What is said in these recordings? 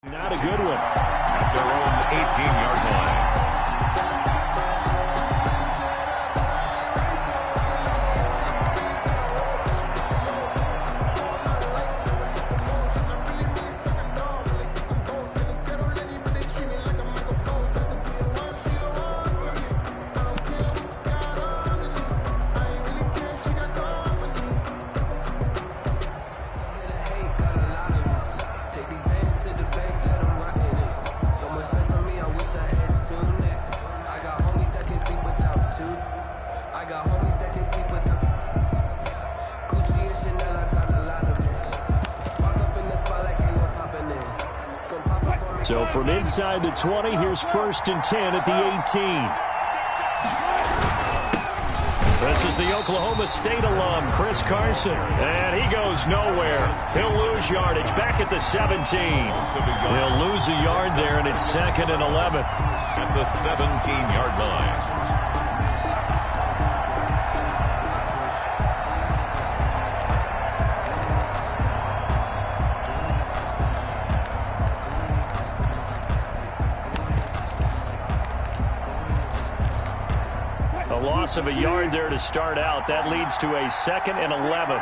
Not a good one. At their own 18-yard line. So from inside the 20, here's 1st and 10 at the 18. This is the Oklahoma State alum, Chris Carson. And he goes nowhere. He'll lose yardage back at the 17. He'll lose a yard there, and it's 2nd and 11. At the 17-yard line. Loss of a yard there to start out. That leads to a 2nd and 11.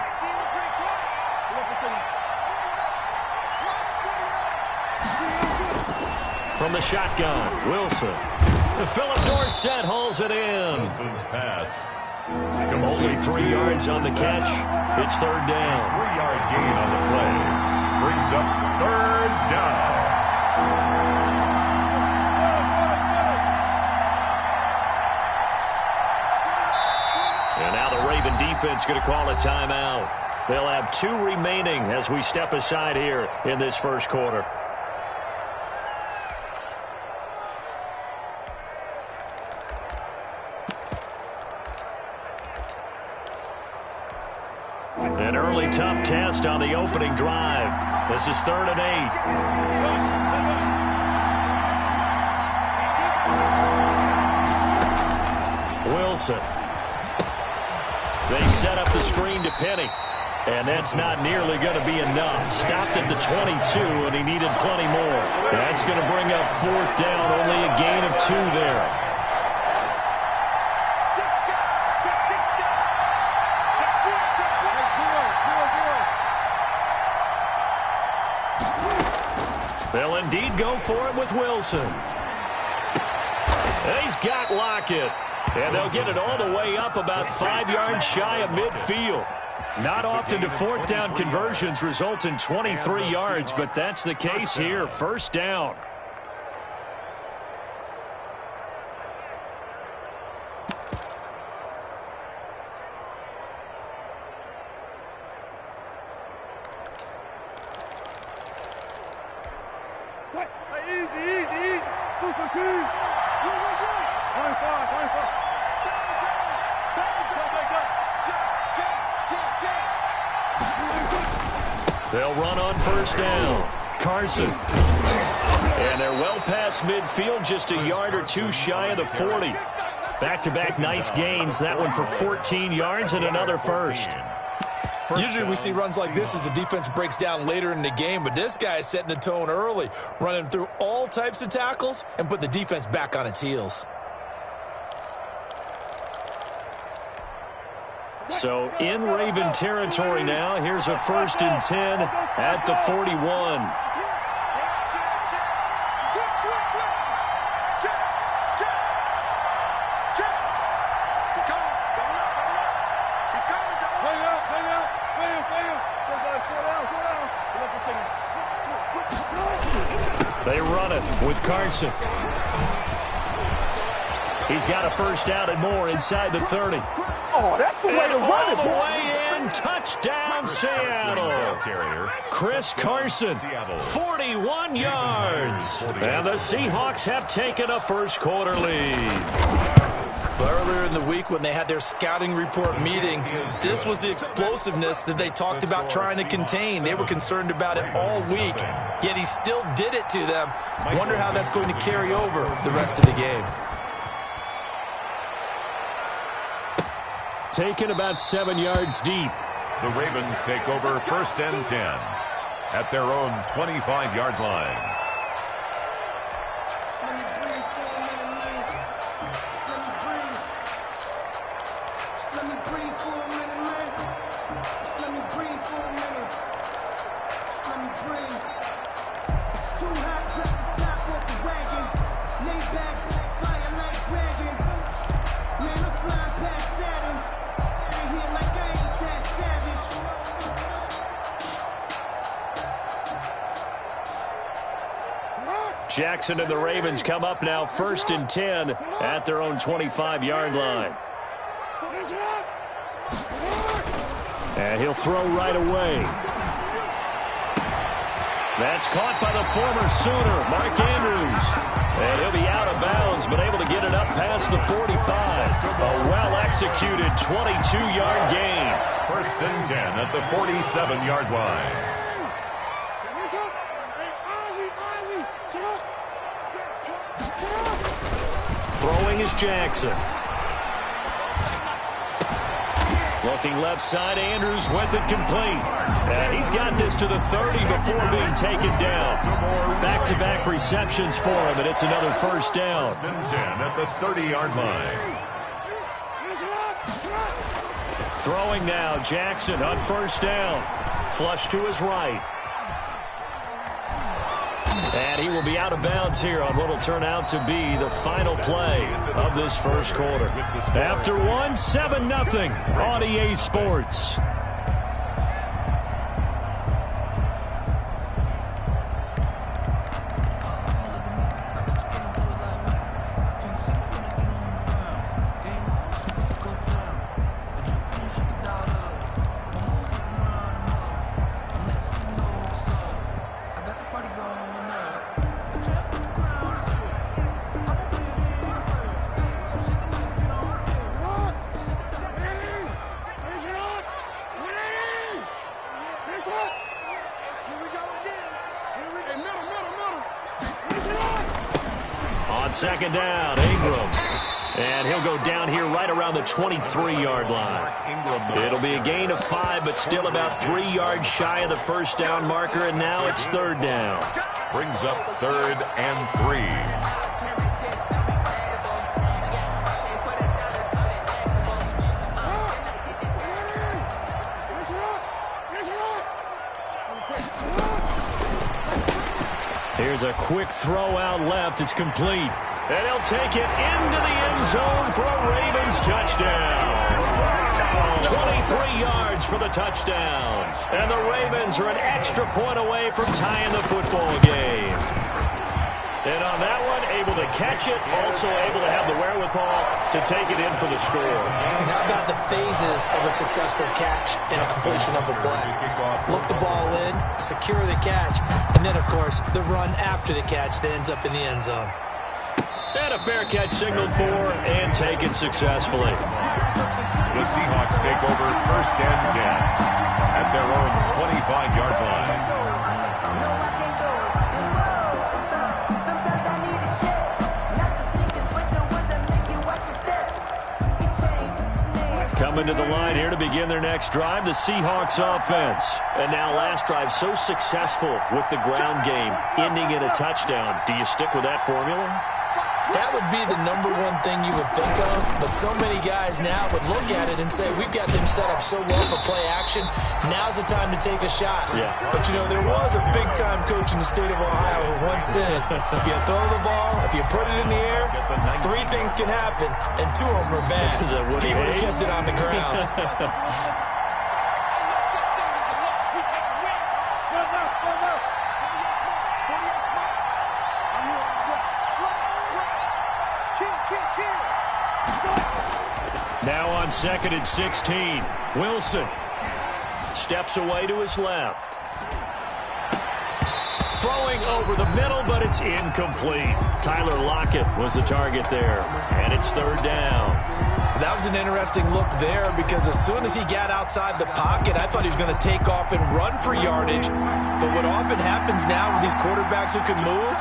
From the shotgun, Wilson. Philip Dorsett hauls it in. Wilson's pass. Only 3 yards on the catch. It's 3rd down. 3-yard gain on the play. Brings up 3rd down. And now the Raven defense going to call a timeout. They'll have 2 remaining as we step aside here in this first quarter. An early tough test on the opening drive. This is 3rd and 8. Wilson. They set up the screen to Penny. And that's not nearly going to be enough. Stopped at the 22, and he needed plenty more. That's going to bring up 4th down. Only a gain of 2 there. They'll indeed go for it with Wilson. He's got Lockett. And they'll get it all the way up about 5 yards shy of midfield. Not often do 4th down conversions result in 23 yards, but that's the case here. 1st down. They'll run on 1st down. Carson. And they're well past midfield, just a yard or 2 shy of the 40. Back-to-back nice gains. That one for 14 yards and another first. Usually we see runs like this as the defense breaks down later in the game, but this guy is setting the tone early, running through all types of tackles and putting the defense back on its heels. So in Raven territory now. Here's a 1st and 10 at the 41. They run it with Carson. He's got a 1st down and more inside the 30. Oh, that's the way to run it, boy. All the way in. Touchdown, Seattle. Chris Carson, 41 yards. And the Seahawks have taken a first quarter lead. Earlier in the week when they had their scouting report meeting, this was the explosiveness that they talked about trying to contain. They were concerned about it all week, yet he still did it to them. Wonder how that's going to carry over the rest of the game. Taken about 7 yards deep. The Ravens take over 1st and 10 at their own 25-yard line. Jackson and the Ravens come up now 1st and 10 at their own 25-yard line. And he'll throw right away. That's caught by the former Sooner, Mark Andrews. And he'll be out of bounds, but able to get it up past the 45. A well-executed 22-yard gain. 1st and 10 at the 47-yard line. Throwing is Jackson. Looking left side, Andrews with it complete. And he's got this to the 30 before being taken down. Back-to-back receptions for him, and it's another 1st down. 1st and 10 at the 30-yard line. Throwing now, Jackson on 1st down. Flush to his right. And he will be out of bounds here on what will turn out to be the final play of this 1st quarter. After 7-0 on EA Sports. On 2nd down, Ingram. And he'll go down here right around the 23-yard line. It'll be a gain of 5, but still about 3 yards shy of the 1st down marker, and now it's 3rd down. Brings up 3rd and 3. Here's a quick throw out left. It's complete. And he'll take it into the end zone for a Ravens touchdown. 23 yards for the touchdown. And the Ravens are an extra point away from tying the football game. And on that one, able to catch it, also able to have the wherewithal to take it in for the score. And how about the phases of a successful catch and a completion of a play? Look the ball in, secure the catch, and then, of course, the run after the catch that ends up in the end zone. And a fair catch signaled for and taken successfully. The Seahawks take over 1st and 10 at their own 25-yard line. Coming to the line here to begin their next drive, the Seahawks offense. And now last drive so successful with the ground game, ending in a touchdown. Do you stick with that formula? That would be the #1 thing you would think of, but so many guys now would look at it and say, we've got them set up so well for play action, now's the time to take a shot. Yeah. But, you know, there was a big-time coach in the state of Ohio who once said, if you throw the ball, if you put it in the air, 3 things can happen, and 2 of them are bad. He would have kissed it on the ground. Now on 2nd and 16, Wilson steps away to his left. Throwing over the middle, but it's incomplete. Tyler Lockett was the target there, and it's 3rd down. That was an interesting look there because as soon as he got outside the pocket, I thought he was going to take off and run for yardage. But what often happens now with these quarterbacks who can move,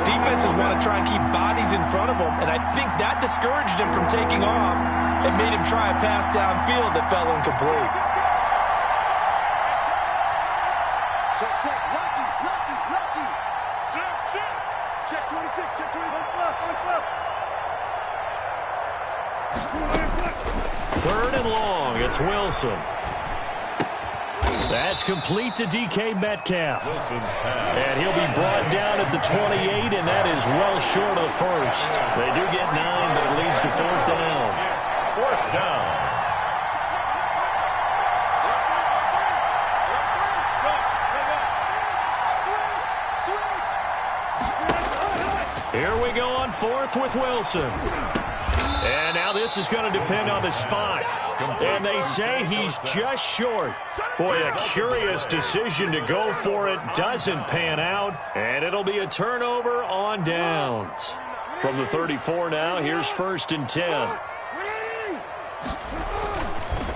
defenses want to try and keep bodies in front of them, and I think that discouraged him from taking off. It made him try a pass downfield that fell incomplete. Check. Lucky. Check 26, check 25. Left. 3rd and long. It's Wilson. That's complete to DK Metcalf. Wilson's pass. And he'll be brought down at the 28, and that is well short of the first. They do get 9, but it leads to 4th down. Fourth down. Here we go on 4th with Wilson. And now this is going to depend on the spot. And they say he's just short. Boy, a curious decision to go for it. Doesn't pan out. And it'll be a turnover on downs. From the 34 now, here's 1st and 10.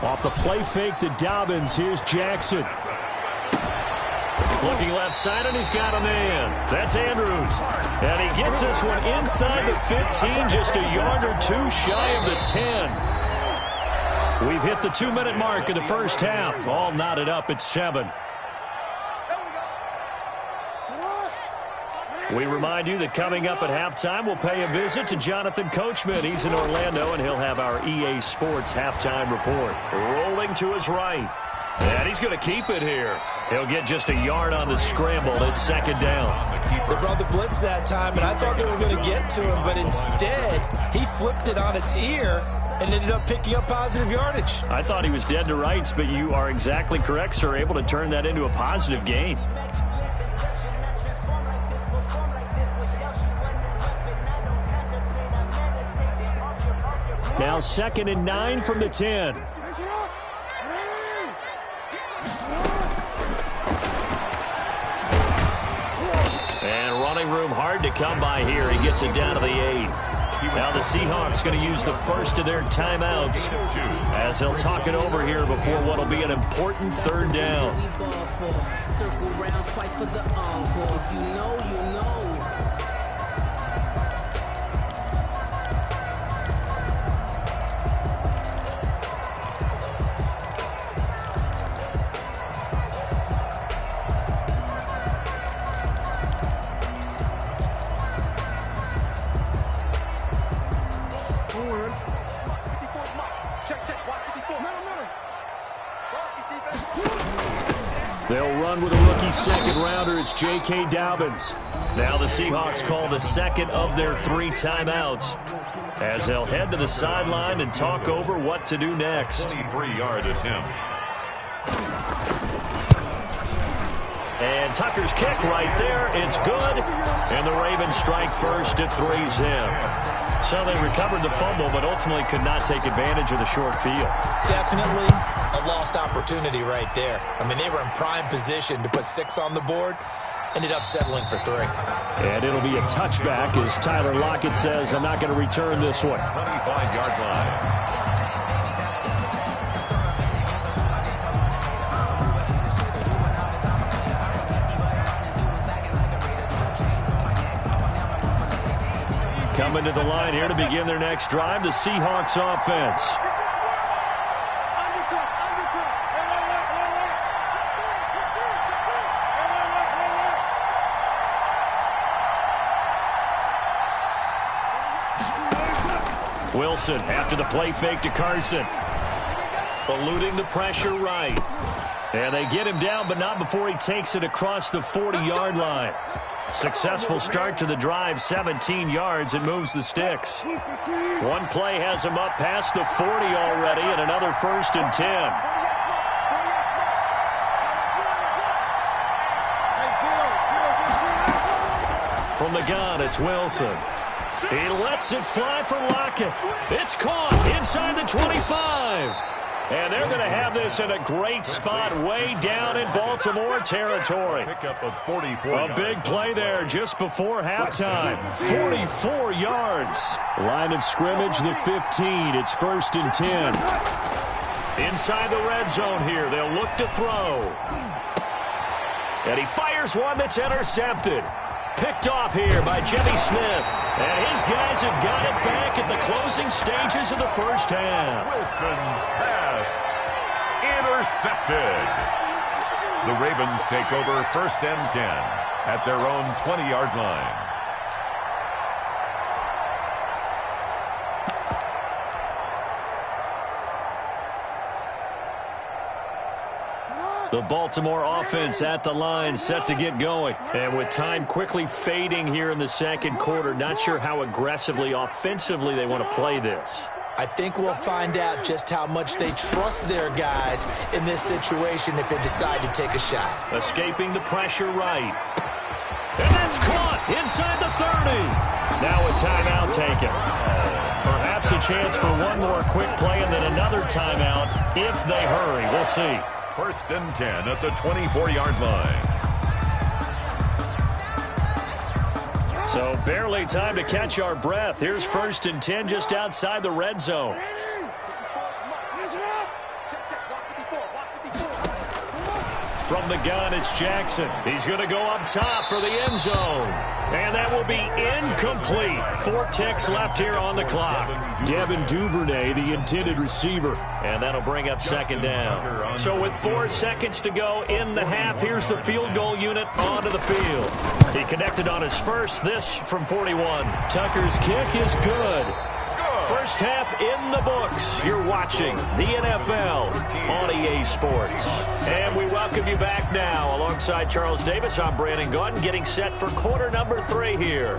Off the play fake to Dobbins, here's Jackson. Looking left side, and he's got a man. That's Andrews. And he gets this one inside the 15, just a yard or two shy of the 10. We've hit the 2-minute mark of the first half. All knotted up at 7. We remind you that coming up at halftime, we'll pay a visit to Jonathan Coachman. He's in Orlando, and he'll have our EA Sports halftime report. Rolling to his right. And he's going to keep it here. He'll get just a yard on the scramble. It's 2nd down. They brought the blitz that time, and I thought they were going to get to him, but instead, he flipped it on its ear and ended up picking up positive yardage. I thought he was dead to rights, but you are exactly correct, sir. Able to turn that into a positive gain. Now 2nd and 9 from the 10. And running room hard to come by here. He gets it down to the 8. Now the Seahawks going to use the first of their timeouts as they'll talk it over here before what will be an important 3rd down. Circle round twice for the encore. If you know, you know. They'll run with a rookie 2nd-rounder. It's J.K. Dobbins. Now the Seahawks call the 2nd of their 3 timeouts as they'll head to the sideline and talk over what to do next. 23-yard attempt. And Tucker's kick right there. It's good. And the Ravens strike first at 3-zip. So they recovered the fumble, but ultimately could not take advantage of the short field. Definitely a lost opportunity right there. I mean, they were in prime position to put 6 on the board. Ended up settling for 3. And it'll be a touchback as Tyler Lockett says, I'm not going to return this one. 25-yard line. Coming to the line here to begin their next drive, the Seahawks offense. Wilson after the play fake to Carson. Eluding the pressure right. And they get him down, but not before he takes it across the 40-yard line. Successful start to the drive, 17 yards, and moves the sticks. One play has him up past the 40 already, and another 1st and 10. From the gun, it's Wilson. He lets it fly for Lockett. It's caught inside the 25. And they're going to have this in a great spot way down in Baltimore territory. Pickup of 44. A big play there just before halftime. 44 yards. Line of scrimmage, the 15. It's 1st and 10. Inside the red zone here. They'll look to throw. And he fires one that's intercepted. Picked off here by Jimmy Smith. And his guys have got it back at the closing stages of the first half. Wilson's pass intercepted. The Ravens take over 1st and 10 at their own 20-yard line. The Baltimore offense at the line, set to get going. And with time quickly fading here in the second quarter, not sure how aggressively, offensively they want to play this. I think we'll find out just how much they trust their guys in this situation if they decide to take a shot. Escaping the pressure right. And that's caught inside the 30. Now a timeout taken. Perhaps a chance for one more quick play and then another timeout if they hurry. We'll see. 1st and 10 at the 24-yard line. So barely time to catch our breath. Here's 1st and 10 just outside the red zone. From the gun, it's Jackson. He's going to go up top for the end zone. And that will be incomplete. 4 ticks left here on the clock. Devin Duvernay, the intended receiver. And that'll bring up 2nd down. So with 4 seconds to go in the half, here's the field goal unit onto the field. He connected on his first, this from 41. Tucker's kick is good. First half in the books. You're watching the NFL on EA Sports. And we welcome you back now. Alongside Charles Davis, I'm Brandon Gaudin, getting set for quarter number 3 here.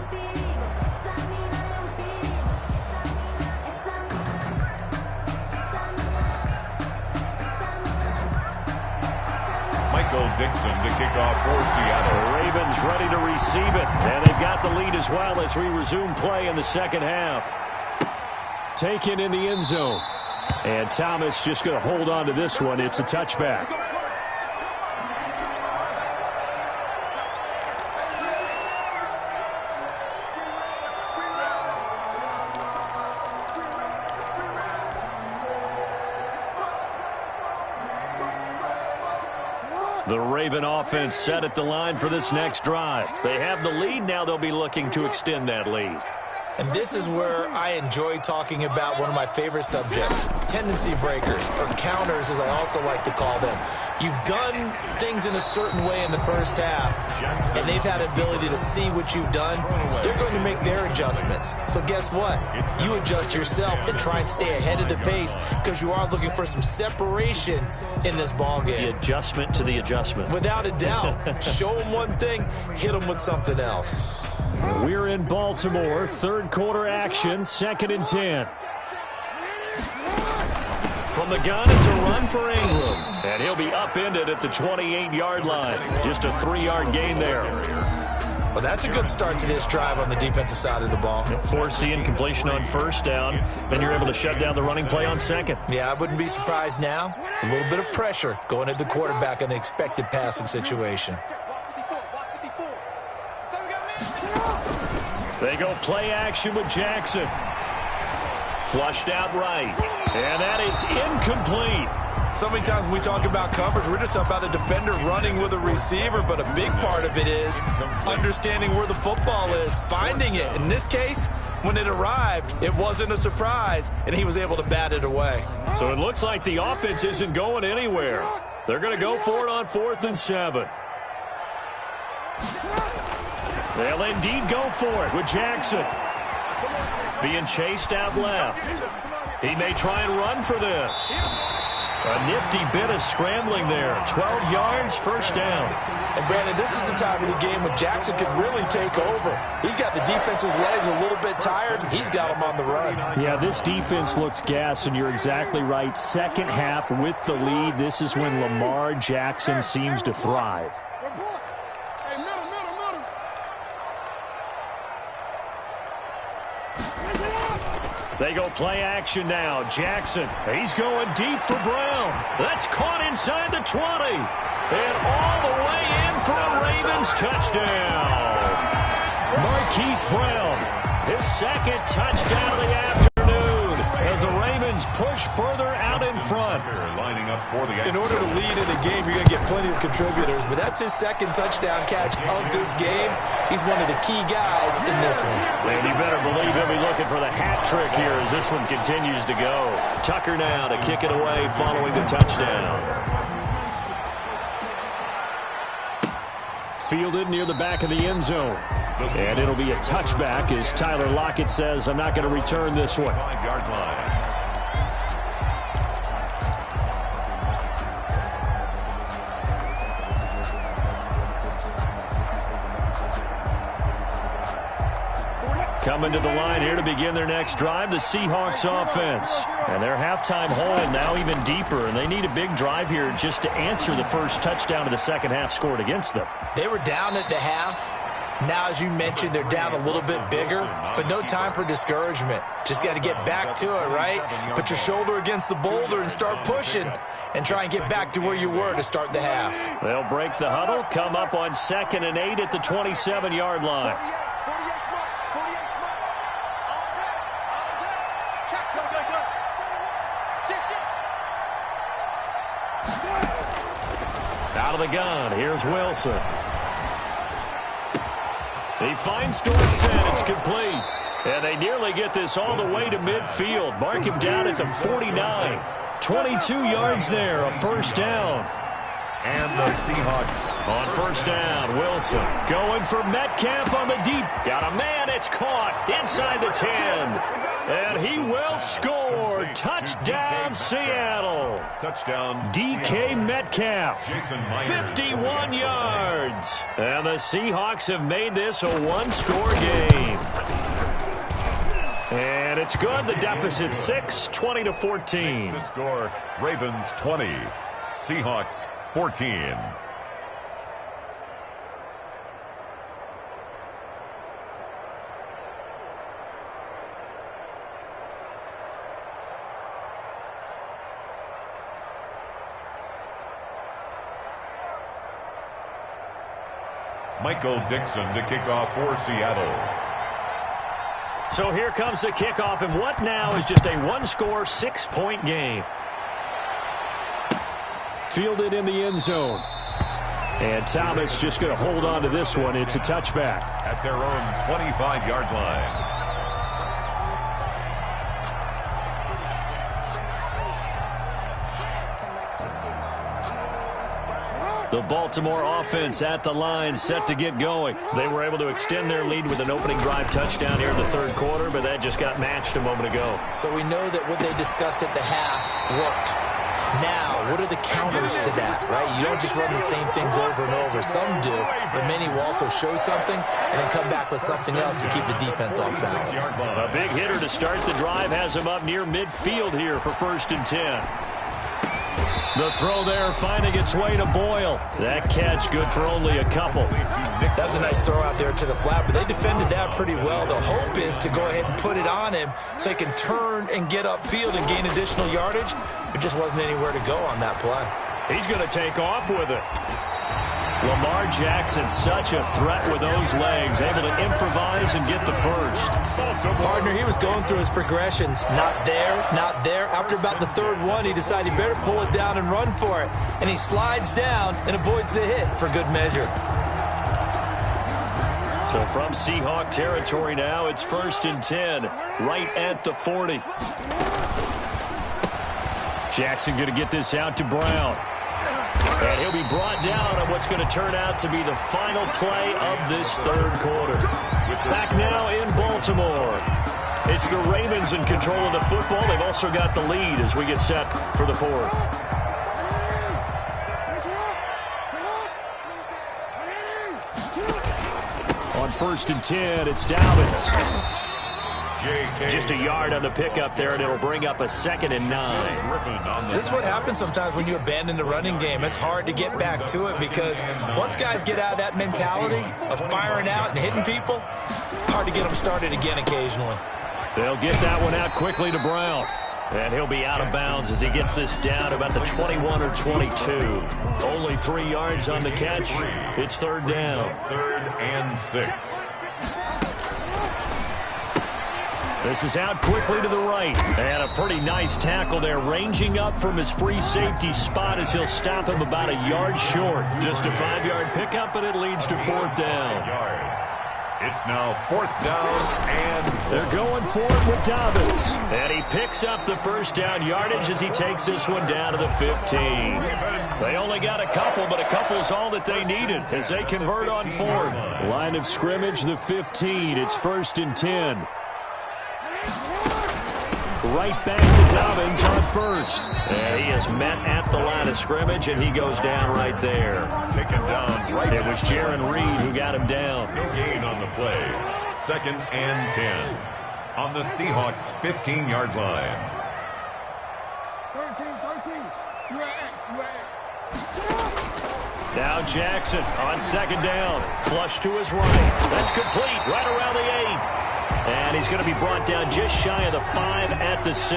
Michael Dixon to kick off for Seattle. The Ravens ready to receive it. And they've got the lead as well as we resume play in the second half. Taken in the end zone. And Thomas just going to hold on to this one. It's a touchback. The Raven offense set at the line for this next drive. They have the lead. Now they'll be looking to extend that lead. And this is where I enjoy talking about one of my favorite subjects, tendency breakers, or counters as I also like to call them. You've done things in a certain way in the first half, and they've had ability to see what you've done. They're going to make their adjustments. So guess what? You adjust yourself and try and stay ahead of the pace because you are looking for some separation in this ball game. The adjustment to the adjustment. Without a doubt. Show them one thing, hit them with something else. We're in Baltimore, third quarter action, 2nd and 10. From the gun, it's a run for Ingram. And he'll be upended at the 28-yard line. Just a 3-yard gain there. Well, that's a good start to this drive on the defensive side of the ball. Force the incompletion on first down. Then you're able to shut down the running play on second. Yeah, I wouldn't be surprised now. A little bit of pressure going at the quarterback in the expected passing situation. They go play action with Jackson. Flushed out right. And that is incomplete. So many times when we talk about coverage, we're just about a defender running with a receiver, but a big part of it is understanding where the football is, finding it. In this case, when it arrived, it wasn't a surprise, and he was able to bat it away. So it looks like the offense isn't going anywhere. They're going to go for it on 4th and 7. They'll indeed go for it with Jackson. Being chased out left. He may try and run for this. A nifty bit of scrambling there. 12 yards, first down. And, Brandon, this is the time of the game when Jackson could really take over. He's got the defense's legs a little bit tired. He's got them on the run. Yeah, this defense looks gassed, and you're exactly right. Second half with the lead. This is when Lamar Jackson seems to thrive. They go play action now. Jackson, he's going deep for Brown. That's caught inside the 20. And all the way in for a Ravens touchdown. Marquise Brown, his second touchdown of the afternoon as the Ravens push further out in front. In order to lead in a game, you're going to get plenty of contributors, but that's his second touchdown catch of this game. He's one of the key guys in this one. And you better believe he'll be looking for the hat trick here as this one continues to go. Tucker now to kick it away following the touchdown. Fielded near the back of the end zone. And it'll be a touchback as Tyler Lockett says, I'm not going to return this one. 5-yard line. Coming to the line here to begin their next drive, the Seahawks offense. And their halftime hole now even deeper, and they need a big drive here just to answer the first touchdown of the second half scored against them. They were down at the half. Now, as you mentioned, they're down a little bit bigger, but no time for discouragement. Just got to get back to it, right? Put your shoulder against the boulder and start pushing and try and get back to where you were to start the half. They'll break the huddle, come up on 2nd and 8 at the 27-yard line. Out of the gun, here's Wilson. He finds Dorsett, it's complete. And they nearly get this all the way to midfield. Mark him down at the 49. 22 yards there, a first down. And the Seahawks on first down, Wilson going for Metcalf on the deep. Got a man, it's caught inside the 10. And he will score. Touchdown, Seattle. Touchdown. DK Metcalf, 51 yards. And the Seahawks have made this a one-score game. And it's good. The deficit 6, 20-14. The score, Ravens 20, Seahawks 14. Michael Dixon to kick off for Seattle. So here comes the kickoff, and what now is just a one-score, 6-point game. Fielded in the end zone. And Thomas just going to hold on to this one. It's a touchback. At their own 25-yard line. The Baltimore offense at the line, set to get going. They were able to extend their lead with an opening drive touchdown here in the third quarter, but that just got matched a moment ago. So we know that what they discussed at the half worked. Now, what are the counters to that, right? You don't just run the same things over and over. Some do, but many will also show something and then come back with something else to keep the defense off balance. A big hitter to start the drive has him up near midfield here for 1st and 10. The throw there finding its way to Boyle. That catch good for only a couple. That was a nice throw out there to the flat, but they defended that pretty well. The hope is to go ahead and put it on him so he can turn and get upfield and gain additional yardage. There just wasn't anywhere to go on that play. He's going to take off with it. Lamar Jackson, such a threat with those legs, able to improvise and get the first. Partner, he was going through his progressions. Not there, not there. After about the third one, he decided he better pull it down and run for it. And he slides down and avoids the hit for good measure. So from Seahawk territory now, it's 1st and 10, right at the 40. Jackson going to get this out to Brown. And he'll be brought down on what's going to turn out to be the final play of this third quarter. Back now in Baltimore. It's the Ravens in control of the football. They've also got the lead as we get set for the fourth. On 1st and 10, it's Dobbins. Just a yard on the pickup there, and it'll bring up a 2nd and 9. This is what happens sometimes when you abandon the running game. It's hard to get back to it because once guys get out of that mentality of firing out and hitting people, hard to get them started again occasionally. They'll get that one out quickly to Brown. And he'll be out of bounds as he gets this down to about the 21 or 22. Only 3 yards on the catch. It's 3rd down. 3rd and 6. This is out quickly to the right. And a pretty nice tackle there, ranging up from his free safety spot as he'll stop him about a yard short. Just a 5-yard pickup, and it leads to 4th down. Yards. It's now 4th down, and they're going for it with Dobbins. And he picks up the first down yardage as he takes this one down to the 15. They only got a couple, but a couple's all that they needed as they convert on 4th. Line of scrimmage, the 15. It's 1st and 10. Right back to Dobbins on first. And he is met at the line of scrimmage, and he goes down right there. Taken down right. It was Jaron Reed who got him down. No gain on the play. 2nd and 10 on the Seahawks 15-yard line. 13. You are X. Now Jackson on 2nd down. Flush to his right. That's complete right around the 8. And he's going to be brought down just shy of the 5 at the 6.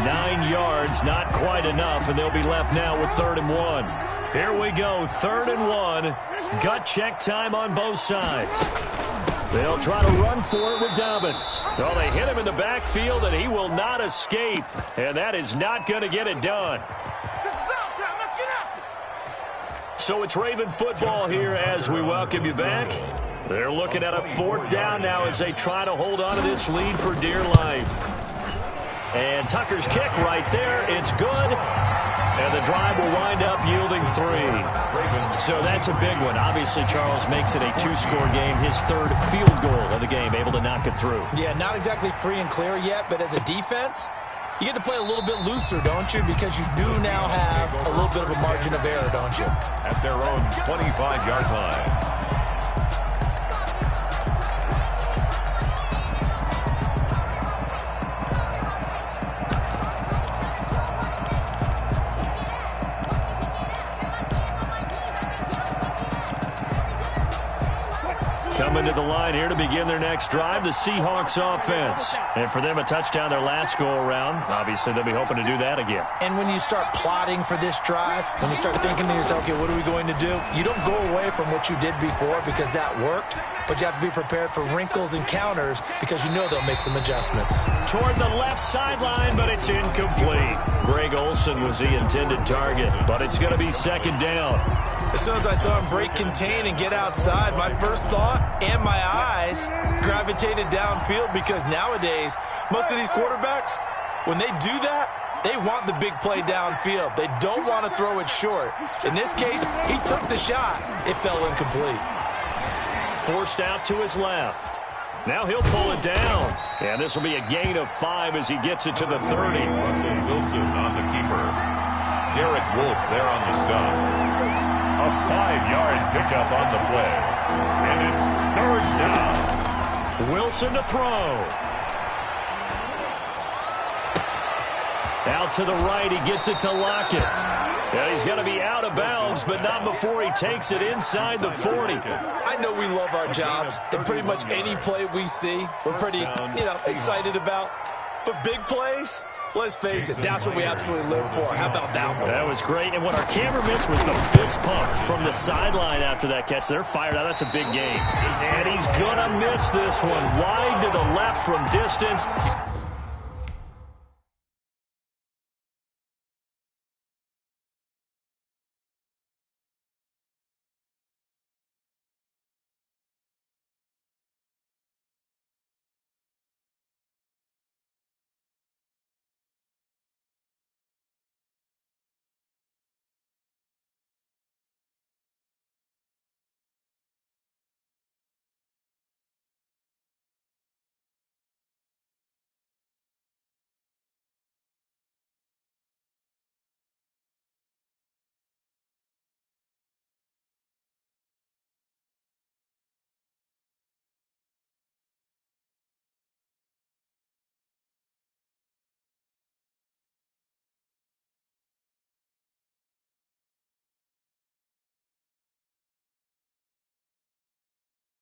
9 yards, not quite enough, and they'll be left now with 3rd and 1. Here we go, 3rd and 1. Gut check time on both sides. They'll try to run for it with Dobbins. Oh, they hit him in the backfield, and he will not escape. And that is not going to get it done. So it's Raven football here as we welcome you back. They're looking at a 4th down now as they try to hold on to this lead for dear life. And Tucker's kick right there. It's good. And the drive will wind up yielding 3. So that's a big one. Obviously, Charles makes it a 2-score game. His 3rd field goal of the game, able to knock it through. Yeah, not exactly free and clear yet, but as a defense, you get to play a little bit looser, don't you? Because you do now have a little bit of a margin of error, don't you? At their own 25-yard line. Coming to the line here to begin their next drive, the Seahawks offense. And for them, a touchdown their last go-around. Obviously, they'll be hoping to do that again. And when you start plotting for this drive, when you start thinking to yourself, okay, what are we going to do? You don't go away from what you did before because that worked, but you have to be prepared for wrinkles and counters because you know they'll make some adjustments. Toward the left sideline, but it's incomplete. Greg Olsen was the intended target, but it's going to be 2nd down. As soon as I saw him break contain and get outside, my first thought and my eyes gravitated downfield because nowadays, most of these quarterbacks, when they do that, they want the big play downfield. They don't want to throw it short. In this case, he took the shot. It fell incomplete. Forced out to his left. Now he'll pull it down. And this will be a gain of 5 as he gets it to the 30. Russell Wilson on the keeper. Derek Wolfe there on the stop. A 5-yard pickup on the play. And it's 3rd down. Wilson to throw. Out to the right, he gets it to Lockett. Yeah, he's going to be out of bounds, but not before he takes it inside the 40. I know we love our jobs, and pretty much any play we see, we're pretty, excited about. But big plays, let's face it, that's what we absolutely live for. How about that one? That was great, and what our camera missed was the fist pump from the sideline after that catch. They're fired out. That's a big game. And he's going to miss this one. Wide to the left from distance.